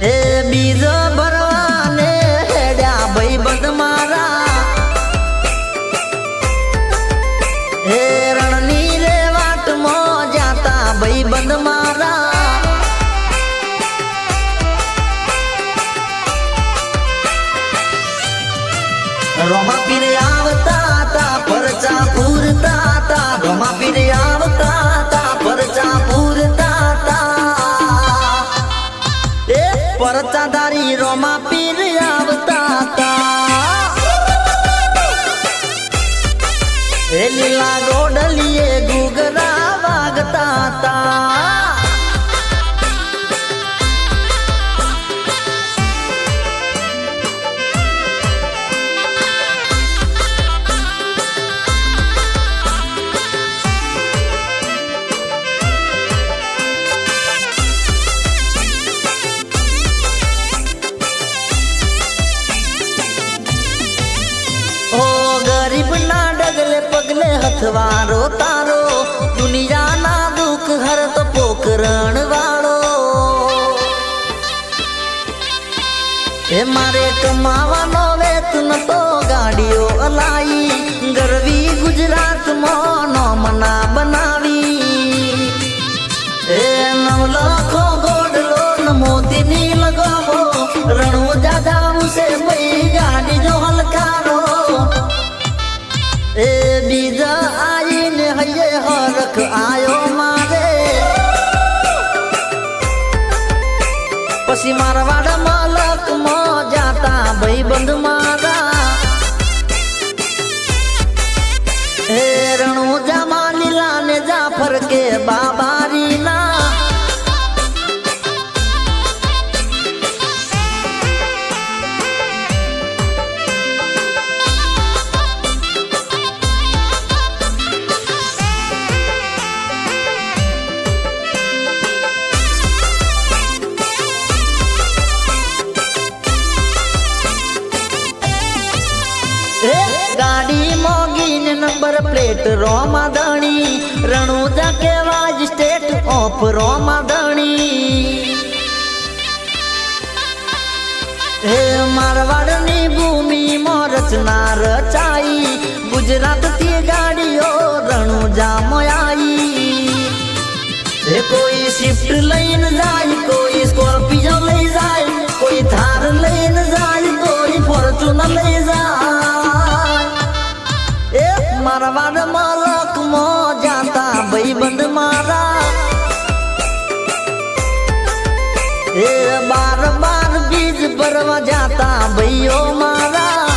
એ બીજ ભરવાને હેડ્યા ભાઈબંધ મારા હે રણની રે વાટમાં જાતા ભાઈબંધ મારા રોમા પીરે આવતા તા પરચા પૂરતા તા રોમા પીરે આવતા તા પરચા પૂરતા તા એ પરચાધારી રોમા પીર આવતા તા એ લીલા ગોડલીએ ગુગરા વાગતા તા પગલે હથવારો તારો દુનિયાના દુઃખ હરત પોકરણ વાળો એ મારે કમાવાનો વેતન તો ગાડીઓ અલાઈ ગરવી ગુજરાતમાં નોમના બનાવી એ 9 લાખો ગોડલો ન મોતીની લગાવો રણો જાજાવું છે ભાઈ ગાડી જો હલકારો એ બીજા આઈને હૈયે હરખ આયો મારે પછી મારવાડ મલક માં જાતા ભાઈબંધ મારા હે રણુજા માં લીલા ને જાફર કે બાબારી ના गाड़ी मोगी ने नंबर प्लेट रोमा धणी रणुजा केवाज स्टेट ऑफ रोमा धणी हे मारवाड़ ની ભૂમિ માં રચના રચાઈ ગુજરાત થી ગાડીઓ રણુજા માં આવી હે કોઈ શિફ્ટ લઈને જાય કોઈ સ્કોર્પિયો લઈ જાય કોઈ થાર લઈને જાય કોઈ ફોર્ચ્યુનર લઈ જાય મારવાડ મલક માં જાતા ભાઈબંધ મારા એ 12 બીજ ભરવા જાતા ભાઈઓ મારા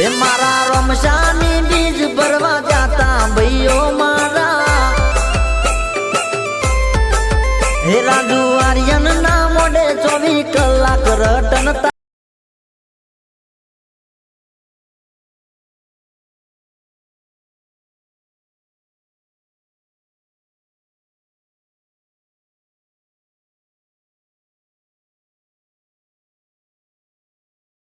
એ મારા રમશાની બીજ ભરવા જાતા ભાઈઓ મારા હે રાજુ